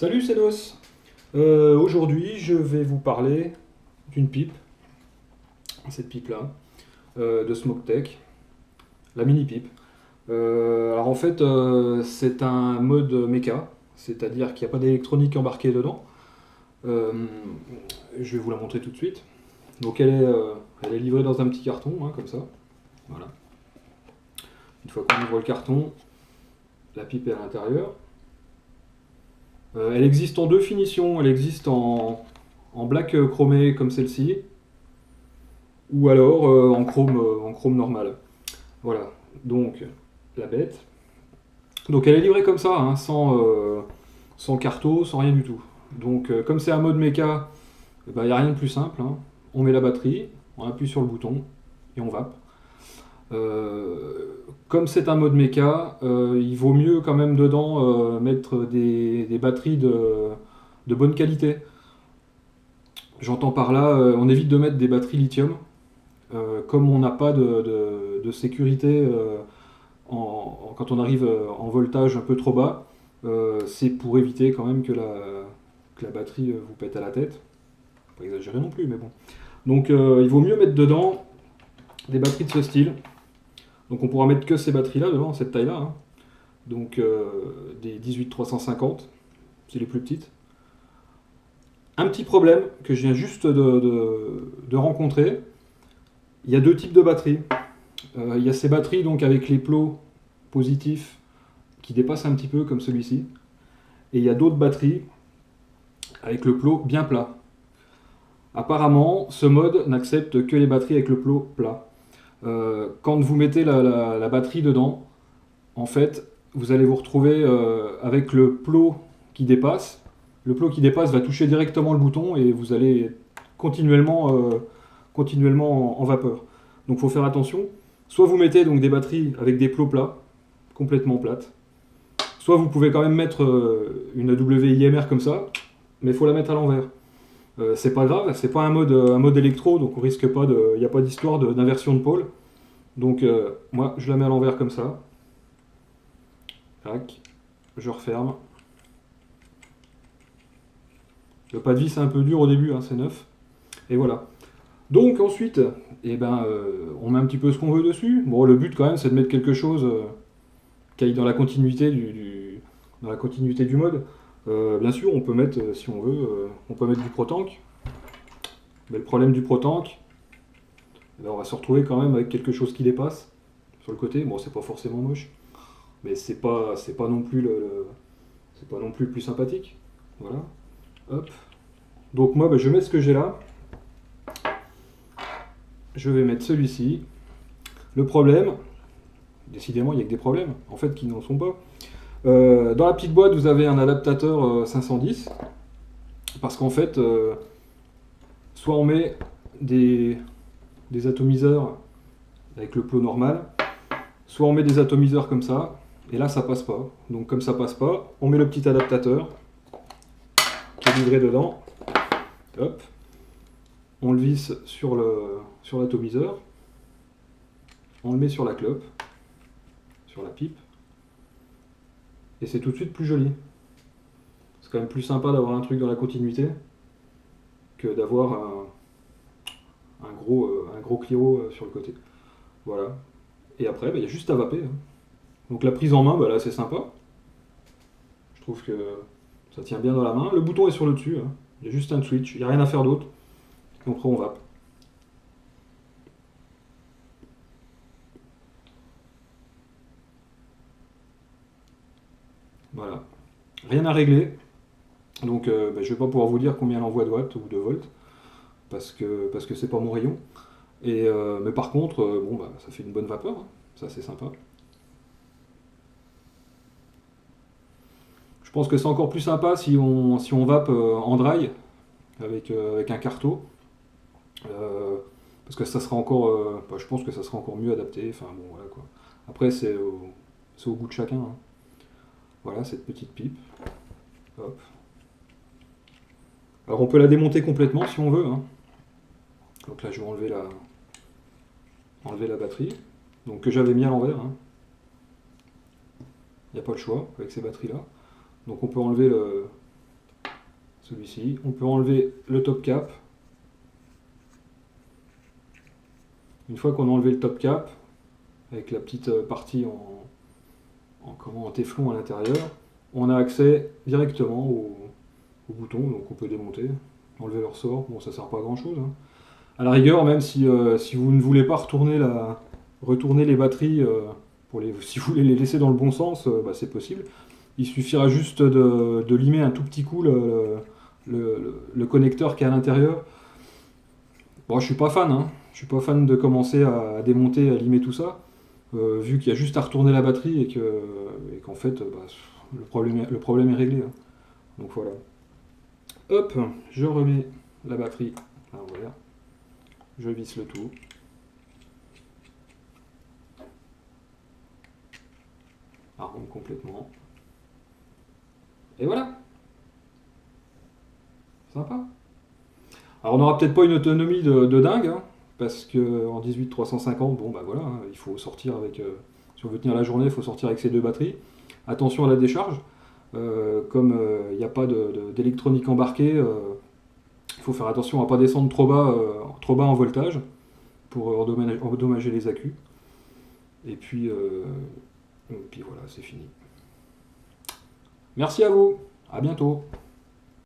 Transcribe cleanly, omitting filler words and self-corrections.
Salut, c'est Nos. Aujourd'hui, je vais vous parler d'une pipe, cette pipe-là, de Smoke-Tech, la mini-pipe. Alors en fait, c'est un mode méca, c'est-à-dire qu'il n'y a pas d'électronique embarquée dedans. Euh, je vais vous la montrer tout de suite. Donc elle est livrée dans un petit carton, hein, comme ça. Voilà. Une fois qu'on ouvre le carton, la pipe est à l'intérieur. Elle existe en deux finitions. Elle existe en black chromé comme celle-ci, ou alors en chrome normal. Voilà, donc la bête. Donc elle est livrée comme ça, hein, sans carto, sans rien du tout. Donc comme c'est un mode méca, il n'y a rien de plus simple, hein. On met la batterie, on appuie sur le bouton et on vape. Comme c'est un mode méca, il vaut mieux quand même dedans mettre des batteries de bonne qualité. J'entends par là, on évite de mettre des batteries lithium. Comme on n'a pas de sécurité quand on arrive en voltage un peu trop bas, c'est pour éviter quand même que la batterie vous pète à la tête. Pas exagérer non plus, mais bon. Donc il vaut mieux mettre dedans des batteries de ce style. Donc on pourra mettre que ces batteries-là devant, cette taille-là, hein. Donc des 18350, c'est les plus petites. Un petit problème que je viens juste de rencontrer, il y a deux types de batteries. Il y a ces batteries donc avec les plots positifs qui dépassent un petit peu comme celui-ci. Et il y a d'autres batteries avec le plot bien plat. Apparemment, ce mode n'accepte que les batteries avec le plot plat. Quand vous mettez la batterie dedans, en fait, vous allez vous retrouver avec le plot qui dépasse. Le plot qui dépasse va toucher directement le bouton et vous allez continuellement en vapeur. Donc il faut faire attention. Soit vous mettez donc des batteries avec des plots plats, complètement plates. Soit vous pouvez quand même mettre une WIMR comme ça, mais il faut la mettre à l'envers. C'est pas grave, c'est pas un mode électro, donc on risque pas de. Il n'y a pas d'histoire d'inversion de pôle. Donc moi je la mets à l'envers comme ça. Tac, je referme. Le pas de vis c'est un peu dur au début, hein, c'est neuf. Et voilà. Donc ensuite, on met un petit peu ce qu'on veut dessus. Bon, le but quand même c'est de mettre quelque chose qui aille dans la continuité dans la continuité du mode. Bien sûr, on peut mettre, si on veut, on peut mettre du Protank. Mais le problème du Protank, on va se retrouver quand même avec quelque chose qui dépasse sur le côté. Bon, c'est pas forcément moche, mais c'est pas non plus c'est pas non plus le plus sympathique. Voilà. Hop. Donc moi, je vais mettre ce que j'ai là. Je vais mettre celui-ci. Le problème, décidément, il n'y a que des problèmes, en fait, qui n'en sont pas. Dans la petite boîte, vous avez un adaptateur 510, parce qu'en fait, soit on met des atomiseurs avec le plot normal, soit on met des atomiseurs comme ça, et là ça passe pas. Donc comme ça passe pas, on met le petit adaptateur qui est livré dedans, hop, on le visse sur l'atomiseur, on le met sur la clope, sur la pipe, et c'est tout de suite plus joli. C'est quand même plus sympa d'avoir un truc dans la continuité que d'avoir un gros Clio sur le côté. Voilà. Et après, il y a juste à vaper, hein. Donc la prise en main, là c'est sympa. Je trouve que ça tient bien dans la main. Le bouton est sur le dessus, hein. Il y a juste un switch, il n'y a rien à faire d'autre. Et après on vape. Voilà. Rien à régler. Donc je ne vais pas pouvoir vous dire combien elle envoie de watts ou de volts. Parce que c'est pas mon rayon. Mais par contre, ça fait une bonne vapeur, hein. Ça c'est sympa. Je pense que c'est encore plus sympa si on vape en dry avec un carto. Parce que ça sera encore. Je pense que ça sera encore mieux adapté. Enfin bon, voilà quoi. Après, c'est au goût de chacun, hein. Voilà cette petite pipe. Hop. Alors on peut la démonter complètement si on veut, hein. Donc là, je vais enlever la batterie. Donc que j'avais mis à l'envers, hein. Il n'y a pas le choix avec ces batteries-là. Donc on peut enlever celui-ci. On peut enlever le top cap. Une fois qu'on a enlevé le top cap, avec la petite partie en téflon à l'intérieur, on a accès directement au bouton, donc on peut démonter, enlever le ressort. Bon, ça sert pas à grand chose, hein. À la rigueur, même si vous ne voulez pas retourner les batteries, si vous voulez les laisser dans le bon sens, bah, c'est possible. Il suffira juste de limer un tout petit coup le connecteur qui est à l'intérieur. Bon, je suis pas fan, hein. Je suis pas fan de commencer à démonter, à limer tout ça, vu qu'il y a juste à retourner la batterie et qu'en fait, bah, le problème est réglé, hein. Donc voilà. Hop, je remets la batterie à l'envers. Je visse le tout. Arronde complètement. Et voilà. Sympa. Alors on n'aura peut-être pas une autonomie de dingue, hein, parce qu'en 18-350, bon bah voilà, hein, il faut sortir avec... si on veut tenir la journée, il faut sortir avec ces deux batteries. Attention à la décharge. Comme il n'y a pas d'électronique embarquée, il faut faire attention à ne pas descendre trop bas en voltage pour endommager les accus. Et puis voilà, c'est fini. Merci à vous, à bientôt.